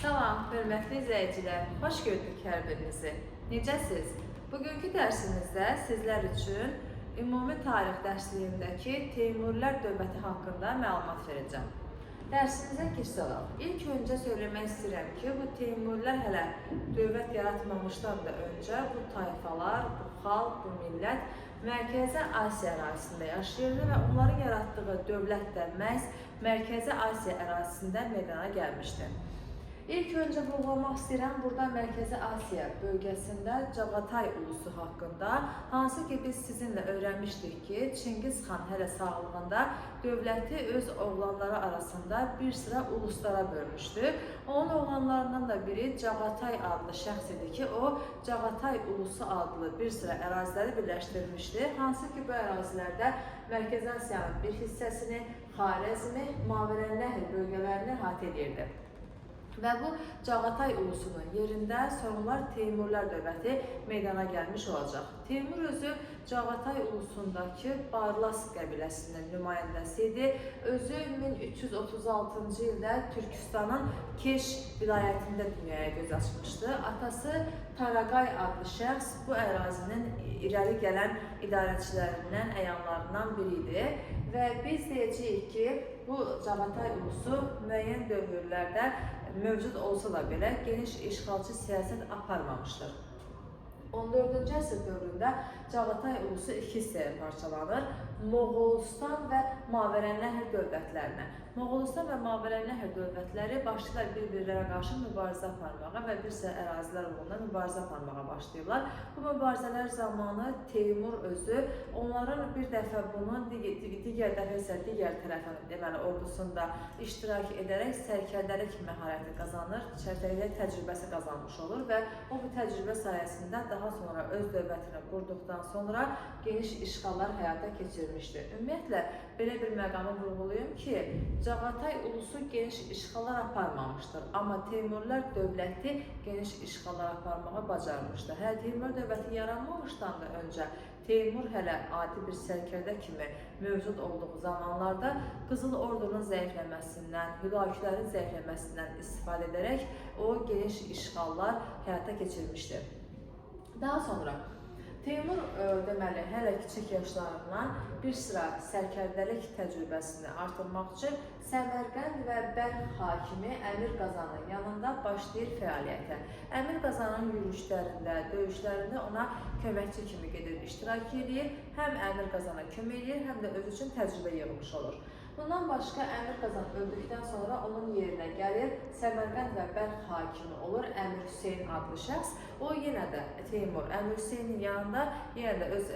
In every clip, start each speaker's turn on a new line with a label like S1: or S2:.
S1: Salam, hörmətli izləyicilər. Xoş gördük hər birinizi. Necəsiz? Bugünkü dərsimizdə sizlər üçün ümumi tarix dərsliyindəki Teymurilər dövləti haqqında məlumat verəcəm. Dərsimizə keçid alaq. İlk öncə söyləmək istəyirəm ki, bu Teymurilər hələ dövlət yaratmamışdan da öncə bu tayfalar, bu xalq, bu millət Mərkəzi Asiya ərazisində yaşayırdı və onların yaratdığı dövlət də məhz Mərkəzi Asiya ərazisində meydana gəlmişdi. İlk öncə vurğulamaq istəyirəm, burada Mərkəzi Asiya bölgəsində Cağatay ulusu haqqında, hansı ki biz sizinlə öyrənmişdik ki, Çingiz xan hələ sağlığında dövləti öz oğlanları arasında bir sıra uluslara bölmüşdü. Onun oğlanlarından da biri Cağatay adlı şəxs idi ki, o Cağatay ulusu adlı bir sıra əraziləri birləşdirmişdi. Hansı ki bu ərazilərdə Mərkəzi Asiyanın bir hissəsini, Xarəzmi, Mavirənnəhr bölgələrini əhatə edirdi. Və bu Cağatay ulusunun yerində sonralar Teymurilər dövləti meydana gəlmiş olacaq. Teymur özü Cağatay ulusundakı Barlas qəbiləsinin nümayəndəsi idi. Özü 1336-cı ildə Türkistanın Keş vilayətində dünyaya göz açmışdı. Atası Taraqay adlı şəxs bu ərazinin irəli gələn idarəçilərindən, əyanlarından biri idi. Və biz deyəcəyik ki, bu Cağatay ulusu müəyyən dövrlərdə mövcud olsa da belə geniş işğalçı siyasət aparmamışdır. 14-cü əsr dövründə Cağatay ulusu iki hissəyə parçalanır. Moğolistan və Mavirənnəhr dövlətlərinə. Moğolistan və Mavirənnəhr dövlətləri başlayırlar bir-birlərə qarşı mübarizə aparmağa və bir sıra ərazilər uğrunda mübarizə aparmağa başlayırlar. Bu mübarizələr zamanı Teymur özü onların bir dəfə bunun digər dəfə isə digər tərəfin, deməli ordusunda iştirak edərək sərkərdəlik məharəti qazanır, sərkərdəlik təcrübəsi qazanmış olur və o bu təcrübə sayəsində daha sonra öz dövlətini qurduqdan sonra geniş işğallar həyata keçirmişdir. Ümumiyyətlə, belə bir məqamı vurğulayım ki, Cağatay ulusu geniş işğallar aparmamışdır. Amma Teymurilər dövləti geniş işğallar aparmağı bacarmışdır. Hələ Teymur dövləti yaranmamışdan da öncə Teymur hələ adi bir sərkərdə kimi mövcud olduğu zamanlarda Qızıl Ordunun zəifləməsindən, Hülakülərin zəifləməsindən istifadə edərək o geniş işğallar həyata keçirmişdir. Daha sonra Teymur deməli hələ kiçik yaşlarından bir sıra sərkərdəlik təcrübəsini artırmaq üçün Səmərqənd və Bəlx hakimi Əmir Qazanın yanında başlayır fəaliyyətə. Əmir Qazanın yürüyüşlərində, döyüşlərində ona köməkçi kimi gedir, iştirak edir. Həm Əmir Qazana kömək edir, həm də özü üçün təcrübə yığmış olur. Bundan başqa Əmir Qazan öldükdən sonra onun yerinə gəlir Səmərqənd və Bəlx hakimi olur Əmir Hüseyn adlı şəxs. O yenə də Teymur Əmir Hüseynin yanında yenə də öz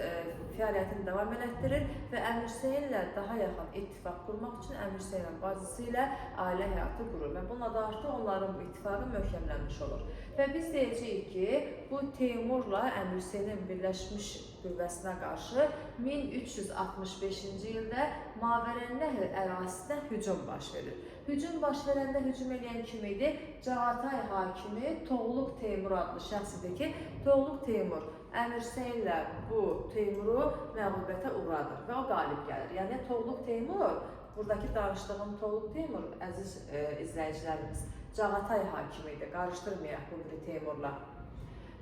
S1: fəaliyyətini davam elətdirir və Əmir Hüseynlə daha yaxın ittifaq qurmaq üçün Əmir Hüseynin bacısı ilə ailə həyatı qurur və bununla da artıq onların bu ittifaqı möhkəmlənmiş olur. Və biz deyəcəyik ki, bu Teymurla Əmir Hüseynin birləşmiş qüvvəsinə qarşı 1365-ci ildə Mavirənnəhr ərazisinə hücum baş verir. Hücum baş verəndə hücum edən kim idi? Cağatay hakimi Toğluq Teymur adlı şəxs idi ki, Toğluq Teymur Əmir Hüseynlə bu Teymuru məğlubiyyətə uğradır və o qalib gəlir. Yəni Toğluq Teymur, buradakı danışdığım Toğluq Teymur, əziz izləyicilərimiz, Cağatay hakimi idi. Qarışdırmayaq bu biri Teymurla.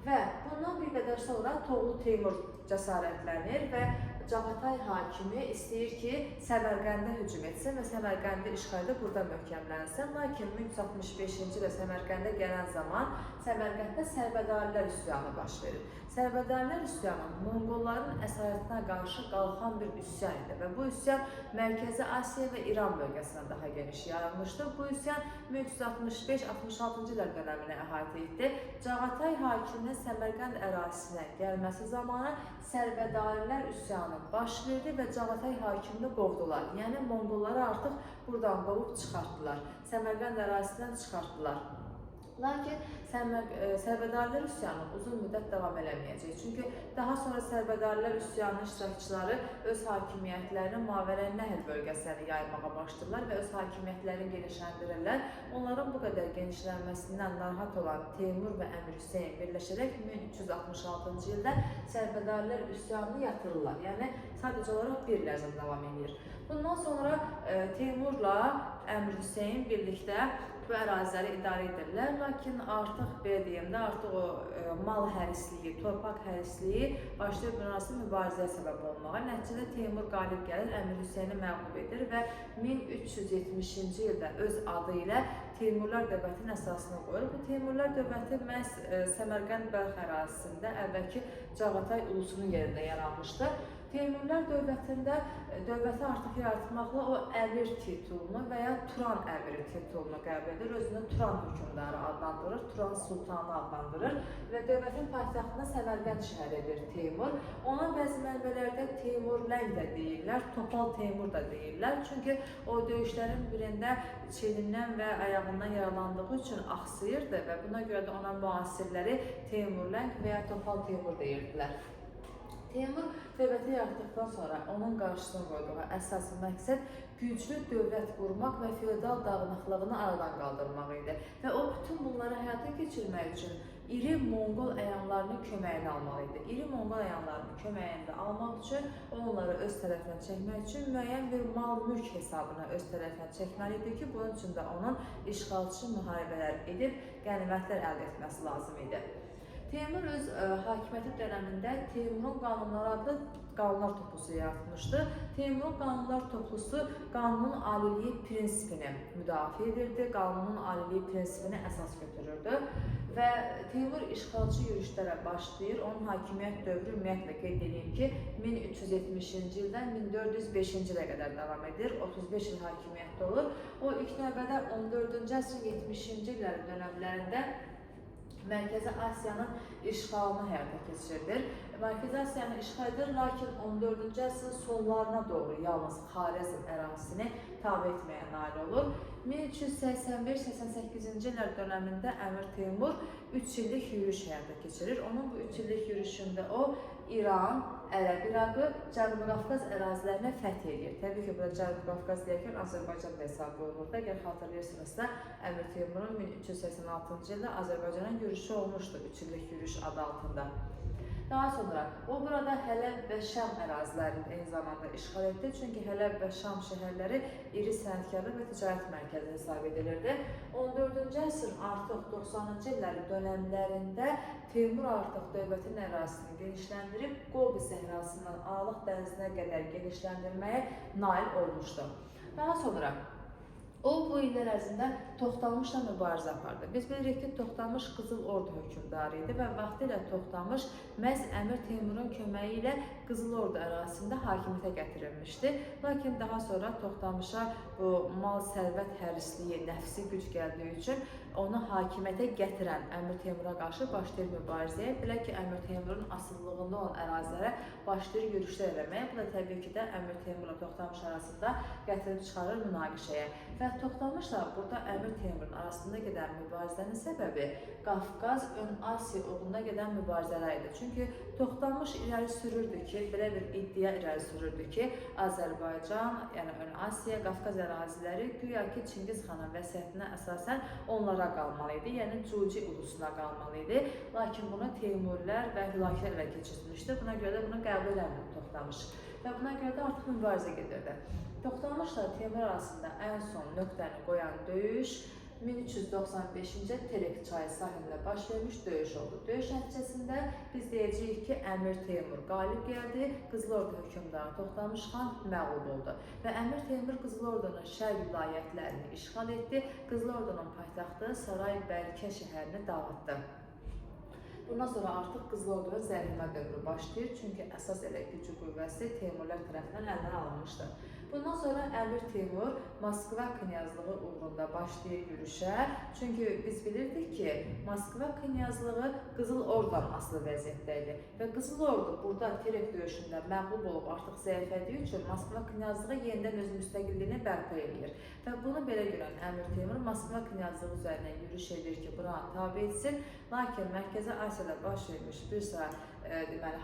S1: Və bundan bir qədər sonra Toğluq Teymur cəsarətlənir və Cağatay hakimi istəyir ki, Səmərqəndə hücum etsin və Səmərqəndi işğal edib burada möhkəmlənsin. Lakin 1365-ci ildə Səmərqəndə gələn zaman Səmərqənddə Sərbədarilər üsyanı baş verir. Sərbədarilər üsyanı Monqolların əsarətinə qarşı qalxan bir üsyan idi və bu üsyan Mərkəzi Asiya və İran bölgəsinə daha geniş yayılmışdı. Bu üsyan 1365-66-cı illər dönəminə əhatə etdi. Cağatay hakiminin Səmərqənd ərazisinə gəlməsi zamanı Sərbədarilər üsyanı baş verdi və Cağatay hakimini qovdular. Yəni Monqolları artıq buradan qovub çıxartdılar. Səmərqənd ərazisindən çıxartdılar. Lakin Sərbədarilər üsyanı uzun müddət davam eləməyəcək. Çünki daha sonra Sərbədarilər üsyanının iştirakçıları öz hakimiyyətlərini Mavirənnəhr bölgəsinə yaymağa başlayırlar və öz hakimiyyətlərini genişləndirirlər. Onların bu qədər genişlənməsindən narahat olan Teymur və Əmir Hüseyn birləşərək 1366-cı ildə Sərbədarilər üsyanını yatırırlar. Yəni sadəcə olaraq bir il ərzində davam edir. Bundan sonra Teymurla Əmir Hüseyn birlikdə bu əraziləri idarə edirlər. Lakin artıq belə deyim də, artıq o mal hərisliyi, torpaq hərisliyi başlayır bunun mübarizəyə səbəb olmağa. Nəticədə Teymur qalib gəlir, Əmir Hüseyni məğlub edir və 1370-ci ildə öz adı ilə Teymurlar dövlətinin əsasını qoyur. Bu Teymurlar dövləti məhz Səmərqənd Bəlx ərazisində əvvəlki Cağatay ulusunun yerində yaranmışdı. Teymurlar dövləti artıq yaratmaqla o əmir titulunu və ya Turan əmiri titulunu qəbul edir. Özünü Turan hökmdarı adlandırır, Turan sultanı adlandırır və dövlətin paytaxtına Səmərqənd şəhəri edir Teymur. Ona bəzi mənbələrdə Teymurləng də deyirlər, Topal Teymur da deyirlər. Çünki o döyüşlərin birində çiynindən və ayağından yaralandığı üçün axsıyırdı və buna görə də ona müasirləri Teymurləng və ya Topal Teymur deyirdilər. Teymur dövləti yaratdıqdan sonra onun qarşısına qoyduğu əsas məqsəd güclü dövlət qurmaq və feodal dağınıqlığını aradan qaldırmaq idi. Və o bütün bunları həyata keçirmək üçün iri Monqol əyanlarının köməyini almalı idi. İri Monqol əyanlarının köməyini də almaq üçün, onları öz tərəfinə çəkmək üçün müəyyən bir mal-mülk hesabına öz tərəfinə çəkməli idi ki, bunun üçün də onun işğalçı müharibələr edib qənimətlər əldə etməsi lazım idi. Teymur öz hakimiyyəti dönəmində Teymurun qanunları adlı qanunlar toplusu yaratmışdı. Teymurun qanunlar toplusu qanunun aliliyi prinsipini müdafiə edirdi, qanunun aliliyi prinsipini əsas götürürdü və Teymur işğalçı yürüşlərə başlayır. Onun hakimiyyət dövrü ümumiyyətlə qeyd edeyim ki, 1370-ci ildən 1405-ci ilə qədər davam edir, 35 il hakimiyyətdə olur. O ilk növbədə 14-cü əsrin 70-ci illərin dönəmlərində Mərkəzi Asiyanın işğalını həyata keçirilir. Mərkəzi Asiyanı işğal edir, lakin 14-cü əsrin sonlarına doğru yalnız Xarəzm ərazisini tabe etməyə nail olur. 1385-88-ci illər dönəmində Əmir Teymur 3 illik yürüyüş həyata keçirir. Onun bu 3 illik yürüyüşündə o İran, Ərəb İraqı, Cənubi Qafqaz ərazilərinə fəth edir. Təbii ki, burada Cənubi Qafqaz deyərkən Azərbaycan da hesab olunurdu. Əgər xatırlayırsınızsa, Əmir Teymurun 1386-cı ildə Azərbaycana yürüyüşü olmuşdu, 3 illik yürüyüş adı altında. Daha sonra o burada Hələb və Şam ərazilərini eyni zamanda işğal etdi. Çünki Hələb və Şam şəhərləri iri sənətkarlıq və ticarət mərkəzi hesab edilirdi. 14-cü əsrin artıq 90-cı illərin dönəmlərində Teymur artıq dövlətin ərazisini genişləndirib Qobi səhrasından Aralıq dənizinə qədər genişləndirməyə nail olmuşdu. Daha sonra o bu illər ərzində Toxtamışla mübarizə apardı. Biz bilirik ki, Toxtamış Qızıl Ordu hökmdarı idi və vaxtilə Toxtamış məhz Əmir Teymurun köməyi ilə Qızıl Ordu ərazisində hakimiyyətə gətirilmişdi. Lakin daha sonra Toxtamışa bu mal, sərvət hərisliyi, nəfsi güc gəldiyi üçün onu hakimiyyətə gətirən Əmir Teymura qarşı başlayır mübarizəyə. Belə ki, Əmir Teymurun asıllığında olan ərazilərə başlayır yürüşlər eləməyə. Bu da təbii ki də Əmir Teymurla Toxtamış arasında gətirib çıxarır münaqişəyə. Və Toxtamışla burada Əmir Teymurun arasında gedən mübarizənin səbəbi Qafqaz, Ön Asiya uğrunda gedən mübarizələr idi. Çünki Toxtamış irəli sürürdü ki, belə bir iddia irəli sürürdü ki, Azərbaycan, yəni Ön Asiya, Qafqaz əraziləri güya ki Çingiz xanın vəsiyyətinə əsasən onlara qalmalı idi, yəni Cuci ulusuna qalmalı idi. Lakin bunu Teymurilər və Hülakilər ilə keçirmişdi. Buna görə də bunu qəbul eləmir Toxtamış və buna görə də artıq mübarizə gedirdi. Toxtamışla Teymur arasında ən son nöqtəni qoyan döyüş 1395-ci Terek çayı sahilində baş vermiş döyüş oldu. Döyüş nəticəsində biz deyəcəyik ki, Əmir Teymur qalib gəldi, Qızıl Ordu hökmdarı Toxtamış xan məğlub oldu və Əmir Teymur Qızıl Ordunun şərq vilayətlərini işğal etdi, Qızıl Ordunun paytaxtı Saray Bəlkə şəhərini dağıtdı. Bundan sonra artıq Qızıl Ordunun zəlimə dövrü başlayır, çünki əsas elə gücü qüvvəsi Teymurlar tərəfindən əldən alınmışdı. Bundan sonra Əmir Teymur Moskva knyazlığı uğrunda başlayır yürüşə. Çünki biz bilirdik ki, Moskva knyazlığı Qızıl Ordudan asılı vəziyyətdə idi və Qızıl Ordu burada Terek döyüşündə məğlub olub artıq zəiflədiyi üçün Moskva knyazlığı yenidən öz müstəqilliyini bərpa edir. Və bunu belə görən Əmir Teymur Moskva knyazlığı üzərinə yürüş edir ki, buna tabe etsin. Lakin Mərkəzi Asiyada baş vermiş bir sıra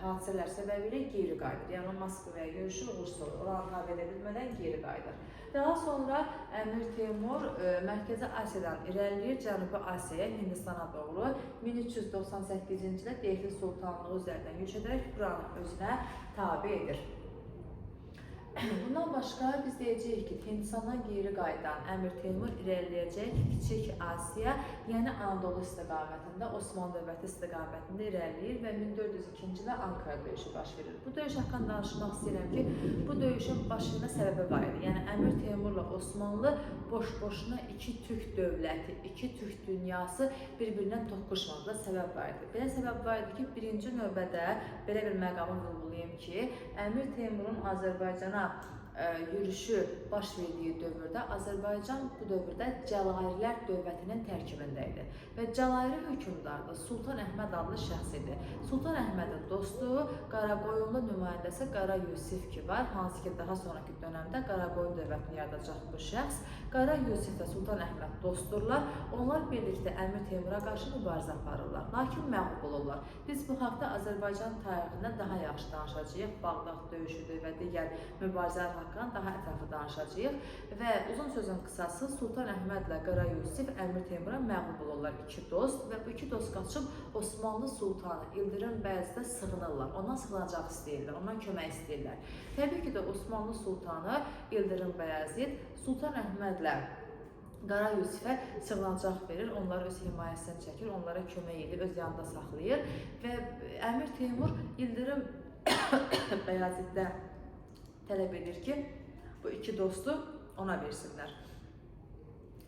S1: hadisələr səbəbilə geri qayıdır. Yəni Moskvaya yürüşü uğursuz olur, oranı tabe edə bilmədən geri qayıdır. Daha sonra Əmir Teymur Mərkəzi Asiyadan irəliləyir Cənubi Asiyaya, Hindistana doğru 1398-ci ildə Delhi Sultanlığı üzərindən yürüş edərək buranı özünə tabe edir. Bundan başqa biz deyəcəyik ki, Hindistandan geri qayıdan Əmir Teymur irəliləyəcək Kiçik Asiya, yəni Anadolu istiqamətində, Osmanlı dövləti istiqamətində irəliləyir və 1402-ci ildə Ankara döyüşü baş verir. Bu döyüş haqqında danışmaq istəyirəm ki, bu döyüşün baş vermə səbəbi var idi. Yəni Əmir Teymurla Osmanlı boş-boşuna iki türk dövləti, iki türk dünyası bir-birinə toqquşmadılar, səbəb var idi. Belə səbəb var idi ki, birinci növbədə belə bir məqamı vurğulayım ki, Əmir Teymurun Azərbaycana yürüşü baş verdiyi dövrdə Azərbaycan bu dövrdə Cəlairlər dövlətinin tərkibində idi və Cəlairi hökmdarı da Sultan Əhməd adlı şəxs idi. Sultan Əhmədin dostu Qaraqoyunlu nümayəndəsi Qara Yusif ki var, hansı ki daha sonraki dövrdə Qaraqoyun dövlətini yaradacaq bu şəxs. Qara Yusif və Sultan Əhməd dostdurlar. Onlar birlikdə Əmir Teymura qarşı mübarizə aparırlar, lakin məğlub olurlar. Biz bu haqda Azərbaycan tarixində daha yaxşı danışacağıq. Bağdad döyüşüdür və digər mübarizələr haqqında daha ətraflı danışacağıq və uzun sözün qısası Sultan Əhmədlə Qara Yusif Əmir Teymura məğlub olurlar, iki dost və bu iki dost qaçıb Osmanlı Sultanı İldırım Bəyazıt'a sığınırlar. Ondan sığınacaq istəyirlər, ondan kömək istəyirlər. Təbii ki də Osmanlı Sultanı İldırım Bəyazıt Sultan Əhmədlə Qara Yusifə sığınacaq verir, onları öz himayəsindən çəkir, onlara kömək edir, öz yanında saxlayır və Əmir Teymur İldırım Bəyazıt'dən tələb edir ki, bu iki dostu ona versinlər.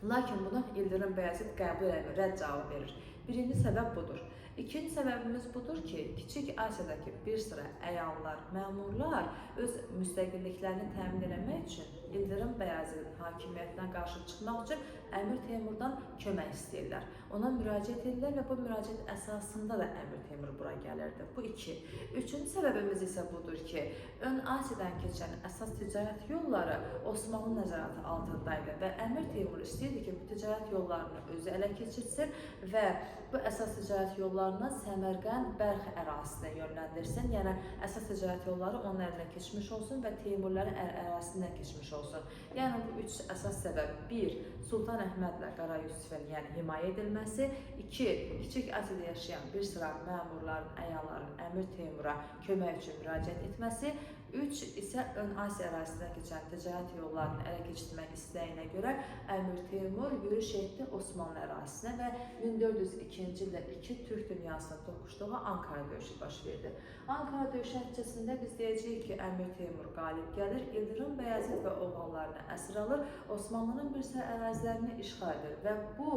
S1: Lakin bunu İldırım Bəyazıt qəbul etmir, rədd cavabı verir. Birinci səbəb budur. İkinci səbəbimiz budur ki, Kiçik Asiyadakı bir sıra əyanlar, məmurlar öz müstəqilliklərini təmin etmək üçün İldırım Bəyazıtın hakimiyyətinə qarşı çıxmaq üçün Əmir Teymurdan kömək istəyirlər. Ona müraciət edirlər və bu müraciət əsasında da Əmir Teymur bura gəlirdi. Bu iki. Üçüncü səbəbimiz isə budur ki, Ön Asiyadan keçən əsas ticarət yolları Osmanlı nəzarəti altındaydı və Əmir Teymur istəyirdi ki, bu ticarət yollarını özü ələ keçirsin və bu əsas ticarət yollarını Səmərqənd, Bəlx ərazisinə yönləndirsin. Yəni, əsas ticarət yolları onun əlinə keçmiş olsun və Teymurların ərazisindən keçmiş olsun. Yəni, bu üç əsas səbəb. 1. Sultan Əhmədlə Qara Yusifin himayə edilməsi. 2. Kiçik Asiyada yaşayan bir sıra məmurların, əyanların Əmir Teymura kömək üçün müraciət etməsi. 3 isə Ön Asiya ərazisindən keçən ticarət yollarını ələ keçirmək istəyinə görə Əmir Teymur yürüş etdi Osmanlı ərazisinə və 1402-ci ildə iki türk dünyasının toqquşduğu Ankara döyüşü baş verdi. Ankara döyüşü nəticəsində biz deyəcəyik ki, Əmir Teymur qalib gəlir, İldırım Bəyazıt və oğullarını əsir alır, Osmanlının bir sıra ərazilərini işğal edir və bu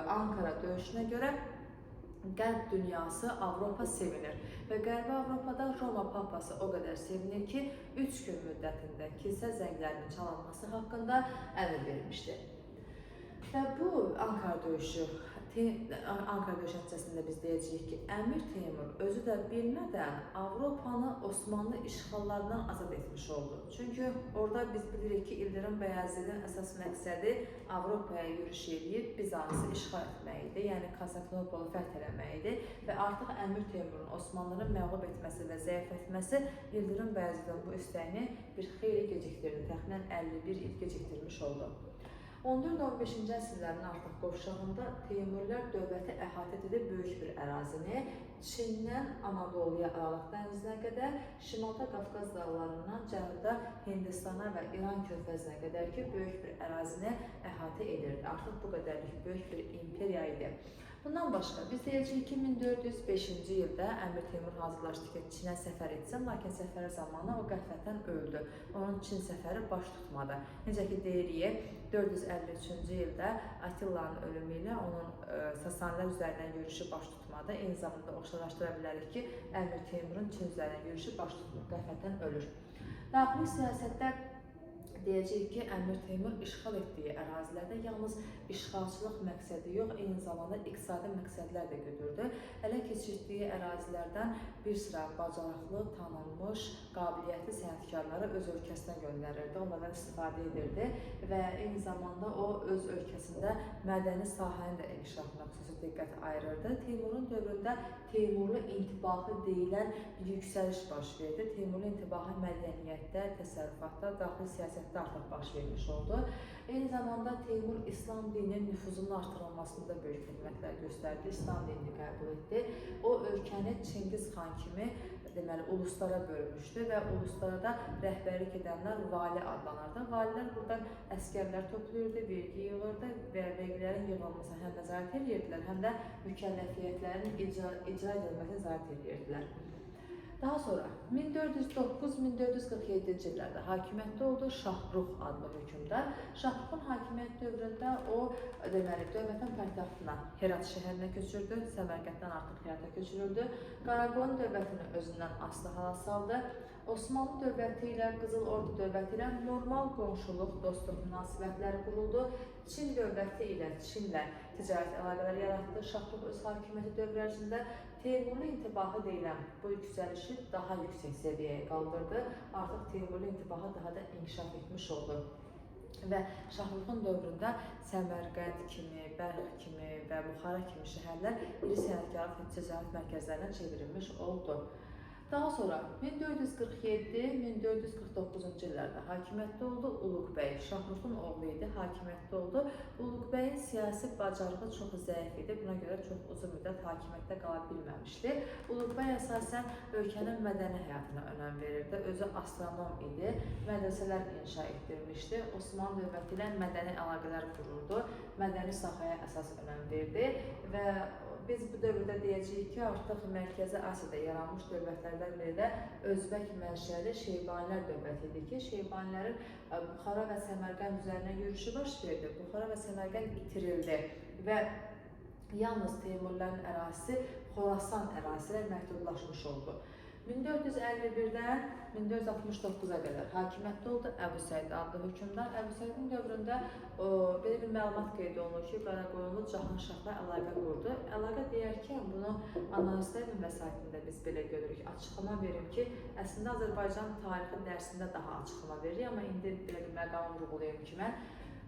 S1: Ankara döyüşünə görə Qərb dünyası, Avropa sevinir və Qərbi Avropada Roma papası o qədər sevinir ki, 3 gün müddətində kilsə zənglərinin çalınması haqqında əmr vermişdi. Və bu Ankara döyüşü nəticəsində biz deyəcəyik ki, Əmir Teymur özü də bilmədən Avropanı Osmanlı işğallarından azad etmiş oldu. Çünki orada biz bilirik ki, İldırım Bəyazıtın əsas məqsədi Avropaya yürüş edib Bizansı işğal etmək idi, yəni Konstantinopolu fəth eləmək idi və artıq Əmir Teymurun Osmanlıları məğlub etməsi və zəiflətməsi İldırım Bəyazıtın bu istəyini bir xeyli gecikdirdi, təxminən 51 il gecikdirmiş oldu. 14-15-ci əsrlərin artıq qovşağında Teymurilər dövləti əhatə edib böyük bir ərazini Çindən Anadoluya, Aralıq dənizinə qədər, şimalda Qafqaz dağlarından cənubda Hindistana və İran körfəzinə qədər ki, böyük bir ərazini əhatə edirdi. Artıq bu qədərlik böyük bir imperiya idi. Bundan başqa, biz deyəcəyik ki, 1405-ci ildə Əmir Teymur hazırlaşdı ki, Çinə səfər etsin, lakin səfəri zamanı o qəflətən öldü. Onun Çin səfəri baş tutmadı. Necə ki, deyirik, 453-cü ildə Attilanın ölümü ilə onun Sasanilər üzərindən yürüşü baş tutmadı. Eyni zamanda oxşarlaşdıra bilərik ki, Əmir Teymurun Çin üzərindən yürüşü baş tutmur, qəflətən ölür. Daxili siyasətdə deyəcəyik ki, Əmir Teymur işğal etdiyi ərazilərdə yalnız işğalçılıq məqsədi yox, eyni zamanda iqtisadi məqsədlər də güdürdü. Ələ keçirdiyi ərazilərdən bir sıra bacarıqlı, tanınmış, qabiliyyətli sənətkarları öz ölkəsinə göndərirdi, onlardan istifadə edirdi və eyni zamanda o öz ölkəsində mədəni sahənin də inkişafına xüsusi diqqət ayırırdı. Teymurun dövründə Teymurlu intibahı deyilən bir yüksəliş baş verdi. Teymurlu intibahı mədəniyyətdə, təsərrüfatda, daxili siyasətdə artıq baş vermiş oldu Eyni zamanda Teymur İslam dininin nüfuzunun artırılmasında böyük xidmətlər göstərdi, İslam dinini qəbul etdi. O ölkəni Çingiz xan kimi deməli uluslara bölmüşdü və uluslara rəhbərlik edənlər vali adlanırdı. Valilər buradan əskərlər toplayırdı, vergi yığırdı və vergilərin yığılmasına həm nəzarət edirdilər, həm də mükəlləfiyyətlərin icra edilməsini nəzarət edirdilər. Daha sonra 1409-1447-ci illərdə hakimiyyətdə oldu Şahrux adlı hökmdar. Şahruxun hakimiyyət dövründə o deməli dövlətin paytaxtına Herat şəhərinə köçürdü, Səmərqənddən artıq Herata köçürüldü. Qaraqoyun dövlətini özündən asılı hala saldı. Osmanlı dövləti ilə Qızıl Ordu dövləti ilə normal qonşuluq, dostluq münasibətləri quruldu. Çin dövləti ilə Çinlə ticarət əlaqələri yaratdı. Şahrux öz hakimiyyəti dövrü ərzində Teymurlu intibahı deyilən bu yüksəlişi daha yüksək səviyyəyə qaldırdı. Artıq Teymurlu intibahı daha da inkişaf etmiş oldu. Və Şahruxun dövründə Səmərqənd kimi, Bəlx kimi və Buxara kimi şəhərlər iri sənətkarlıq ticarət mərkəzlərinə çevrilmiş oldu. Daha sonra 1447-1449-cu illərdə hakimiyyətdə oldu Uluq bəy. Şahruxun oğlu idi, hakimiyyətdə oldu. Uluq bəyin siyasi bacarığı çox zəif idi, buna görə çox uzun müddət hakimiyyətdə qala bilməmişdi. Uluq bəy əsasən ölkənin mədəni həyatına önəm verirdi. Özü astronom idi, mədrəsələr inşa etdirmişdi. Osmanlı dövləti ilə mədəni əlaqələr qururdu, mədəni sahəyə əsas önəm verdi və biz bu dövrdə deyəcəyik ki, artıq Mərkəzi Asiyada yaranmış dövlətlərdən biri də Özbək mənşəli Şeybanilər dövləti idi ki, Şeybanilərin Buxara və Səmərqənd üzərinə yürüşü baş verdi. Buxara və Səmərqənd itirildi və yalnız Teymurların ərazisi Xorasan ərazisi ilə məhdudlaşmış oldu. 1451-dən 1469-a qədər hakimiyyətdə oldu Əbu Səid adlı hökmdar. Əbu Səidin dövründə belə bir məlumat qeyd olunur ki, Qaraqoyunlu Cahanşahla əlaqə qurdu. Əlaqə deyərkən bunu analizlərin vəsaitində biz belə görürük. Açıqlama verim ki, əslində Azərbaycan tarixi dərsində daha açıqlama veririk, amma indi belə bir məqamı vurğulayım ki, mən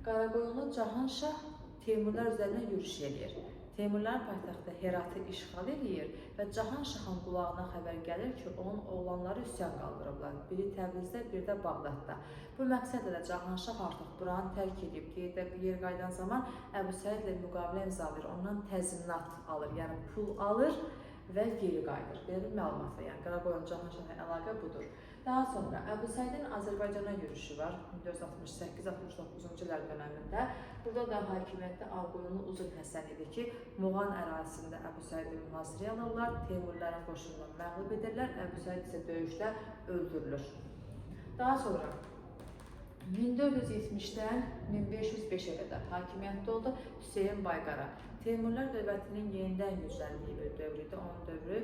S1: Qaraqoyunlu Cahanşah Teymurlar üzərinə yürüş edir. Teymurların paytaxtı Heratı işğal edir və Cahanşahın qulağına xəbər gəlir ki, onun oğlanları üsyan qaldırıblar. Biri Təbrizdə, biri də Bağdadda. Bu məqsədlə də Cahanşah artıq buranı tərk edib, yer qaydan zaman Əbu Səidlə müqavilə imzalayır, ondan təzminat alır, yəni pul alır və geri qayıdır. Belə bir məlumat var, yəni Qaraqoyun Cahanşahla əlaqə budur. Daha sonra Əbu Səidin Azərbaycana yürüşü var 1468-69-cu illər dönəmində. Burada da hakimiyyətdə Ağqoyunlu Uzun Həsən idi ki, Muğan ərazisində Əbu Səidi mühasirəyə alırlar, Teymurların qoşununu məğlub edirlər, Əbu Səid isə döyüşdə öldürülür. Daha sonra 1470-dən 1505-ə qədər hakimiyyətdə oldu Hüseyin Bayqara. Teymurlar dövlətinin yenidən gücləndiyi bir dövr idi. Onun dövrü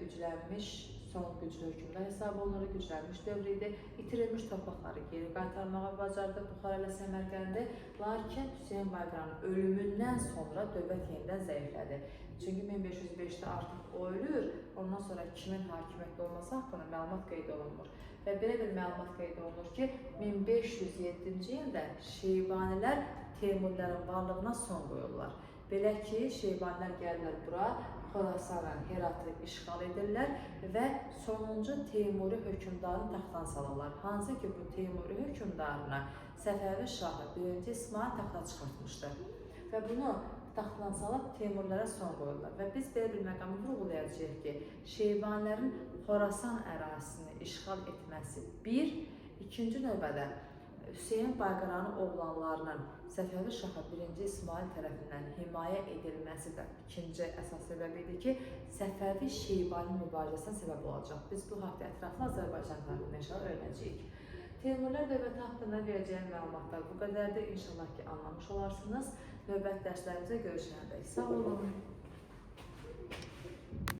S1: güclənmiş, son güclü hökmdar hesab olunur, güclənmiş dövr idi. İtirilmiş torpaqları geri qaytarmağa bacardı Buxara ilə Səmərqəndi. Lakin Hüseyin Bayqaranın ölümündən sonra dövlət yenidən zəiflədi. Çünki 1505-də artıq o ölür, ondan sonra kimin hakimiyyətdə olması haqqında məlumat qeyd olunmur. Və belə bir məlumat qeyd olunur ki, 1507-ci ildə Şeybanilər Teymurların varlığına son qoyurlar. Belə ki, Şeybanilər gəlirlər bura, Xorasanı, Heratı işğal edirlər və sonuncu Teymuri hökmdarını taxtdan salırlar. Hansı ki, bu Teymuri hökmdarına Səfəvi şahı 1-ci İsmail taxta çıxartmışdı. Və bunu taxtdan salıb Teymurlara son qoyurlar. Və biz belə bir məqamı vurğulayacağıq ki, Şeybanilərin Xorasan ərazisini işğal etməsi bir, ikinci növbədə Hüseyin Bayqaranın oğlanlarının Səfəvi şahı 1-ci İsmail tərəfindən himayə edilməsi də ikinci əsas səbəb idi ki, Səfəvi Şeybani mübarizəsinə səbəb olacaq. Biz bu haqda ətraflı Azərbaycan tarixində inşallah öyrənəcəyik. Teymurlar dövləti haqqında verəcəyim məlumatlar bu qədərdir. İnşallah ki, anlamış olarsınız. Növbəti dərslərimizə görüşənədək sağ olun.